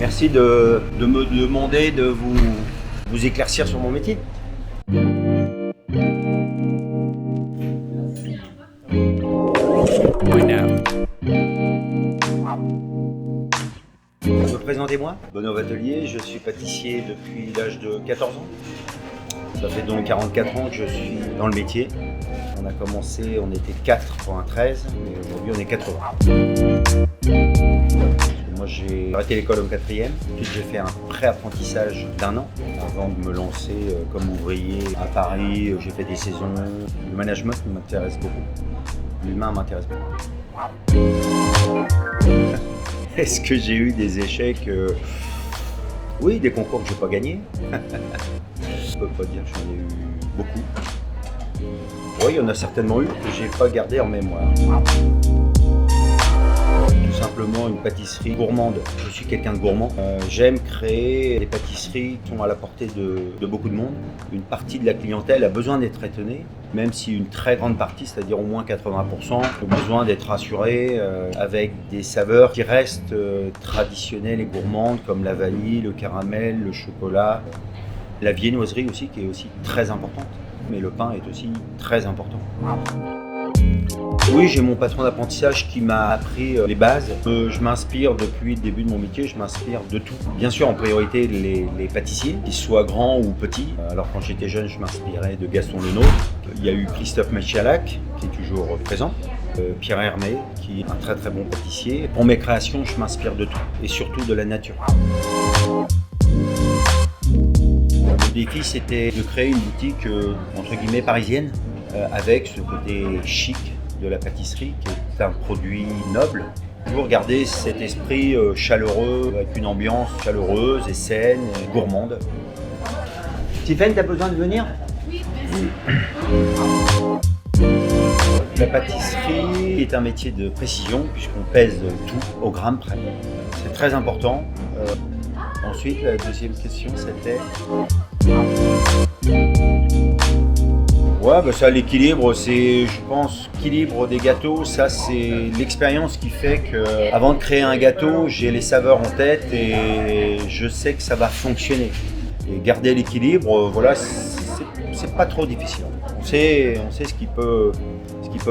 Merci de me demander de vous éclaircir sur mon métier. Me présentez-moi, Benoît Vatelier, je suis pâtissier depuis l'âge de 14 ans. Ça fait donc 44 ans que je suis dans le métier. On a commencé, on était 93, mais aujourd'hui on est 80. Moi j'ai arrêté l'école au 4e, puis j'ai fait un pré-apprentissage d'1 an avant de me lancer comme ouvrier à Paris. J'ai fait des saisons. Le management m'intéresse beaucoup, l'humain m'intéresse beaucoup. Est-ce que j'ai eu des échecs? Oui, des concours que je n'ai pas gagnés. Je ne peux pas dire que j'en ai eu beaucoup. Oui, il y en a certainement eu que je n'ai pas gardé en mémoire. Tout simplement une pâtisserie gourmande. Je suis quelqu'un de gourmand. J'aime créer des pâtisseries qui sont à la portée de beaucoup de monde. Une partie de la clientèle a besoin d'être étonnée, même si une très grande partie, c'est-à-dire au moins 80%, a besoin d'être rassurée avec des saveurs qui restent traditionnelles et gourmandes, comme la vanille, le caramel, le chocolat, la viennoiserie aussi, qui est aussi très importante. Mais le pain est aussi très important. Oui, j'ai mon patron d'apprentissage qui m'a appris les bases. Je m'inspire depuis le début de mon métier, je m'inspire de tout. Bien sûr, en priorité, les pâtissiers, qu'ils soient grands ou petits. Alors quand j'étais jeune, je m'inspirais de Gaston Lenôtre. Il y a eu Christophe Machialac, qui est toujours présent. Pierre Hermé, qui est un très très bon pâtissier. Pour mes créations, je m'inspire de tout, et surtout de la nature. Le défi, c'était de créer une boutique entre guillemets parisienne, avec ce côté chic de la pâtisserie, qui est un produit noble. Toujours garder cet esprit chaleureux, avec une ambiance chaleureuse et saine, et gourmande. Stéphane, tu as besoin de venir? Oui, merci. La pâtisserie est un métier de précision, puisqu'on pèse tout au gramme près. C'est très important. Ensuite, la deuxième question, c'était... Ouais, bah ça, l'équilibre, c'est, je pense, l'équilibre des gâteaux, ça c'est l'expérience qui fait que, avant de créer un gâteau, j'ai les saveurs en tête et je sais que ça va fonctionner. Et garder l'équilibre, voilà, c'est pas trop difficile. On sait ce qui peut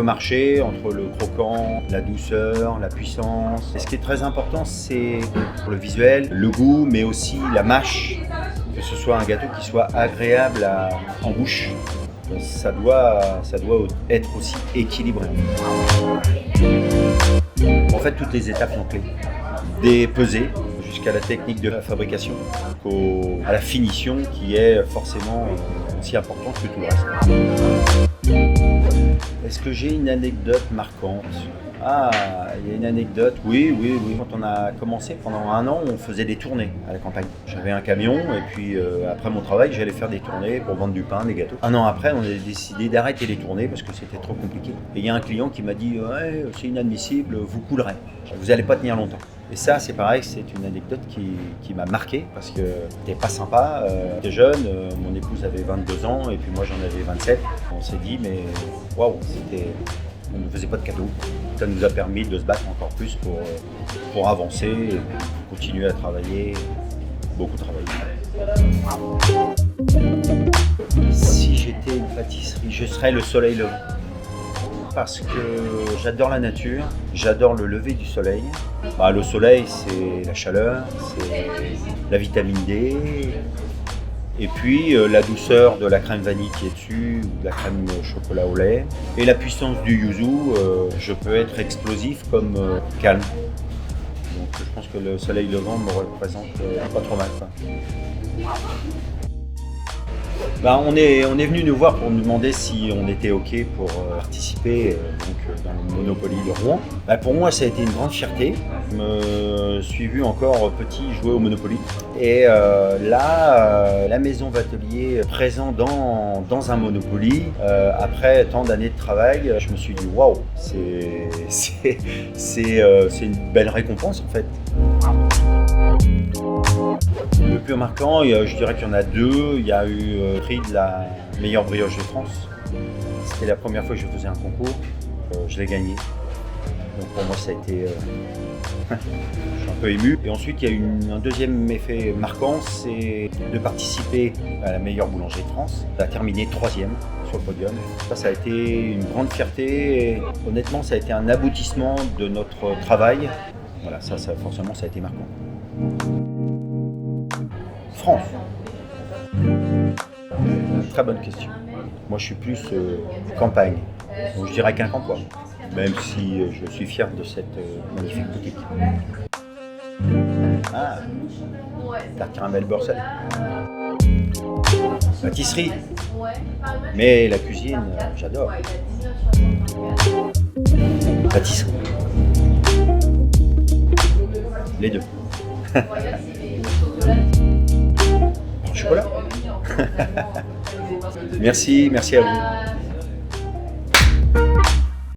marcher entre le croquant, la douceur, la puissance. Et ce qui est très important, c'est le visuel, le goût, mais aussi la mâche, que ce soit un gâteau qui soit agréable en bouche. Ça doit être aussi équilibré. En fait, toutes les étapes sont clés. Des pesées jusqu'à la technique de la fabrication, à la finition qui est forcément aussi importante que tout le reste. Est-ce que j'ai une anecdote marquante? Ah, il y a une anecdote, oui. Quand on a commencé, pendant 1 an, on faisait des tournées à la campagne. J'avais un camion et puis après mon travail, j'allais faire des tournées pour vendre du pain, des gâteaux. 1 an après, on a décidé d'arrêter les tournées parce que c'était trop compliqué. Et il y a un client qui m'a dit « Ouais, c'est inadmissible, vous coulerez. Vous n'allez pas tenir longtemps. » Et ça, c'est pareil, c'est une anecdote qui m'a marqué parce que c'était pas sympa. J'étais jeune, mon épouse avait 22 ans et puis moi j'en avais 27. On s'est dit, mais waouh, on ne faisait pas de cadeaux. Ça nous a permis de se battre encore plus pour avancer et continuer à travailler, beaucoup travailler. Si j'étais une pâtisserie, je serais le soleil levant. Parce que j'adore la nature, j'adore le lever du soleil. Le soleil, c'est la chaleur, c'est la vitamine D, et puis la douceur de la crème vanille qui est dessus, ou de la crème chocolat au lait, et la puissance du yuzu. Je peux être explosif comme calme. Donc je pense que le soleil levant me représente pas trop mal, quoi. On est venu nous voir pour nous demander si on était OK pour participer dans le Monopoly de Rouen. Pour moi, ça a été une grande fierté. Je me suis vu encore petit jouer au Monopoly. Et là, la maison Vatelier présent dans un Monopoly, après tant d'années de travail, je me suis dit waouh, c'est une belle récompense en fait. Le plus marquant, je dirais qu'il y en a 2. Il y a eu le prix de la meilleure brioche de France. C'était la première fois que je faisais un concours. Je l'ai gagné. Donc pour moi, ça a été Je suis un peu ému. Et ensuite, il y a un deuxième effet marquant, c'est de participer à la meilleure boulangerie de France. Ça a terminé 3e sur le podium. Ça a été une grande fierté. Et honnêtement, ça a été un aboutissement de notre travail. Voilà, forcément, ça a été marquant. France. Très bonne question. Moi, je suis plus campagne. Donc, je dirais Quincampoix, même si je suis fier de cette magnifique boutique. Ah, tarte caramel beurre salé. Pâtisserie. Mais la cuisine, j'adore. Pâtisserie. Les deux. Chocolat. Merci à vous.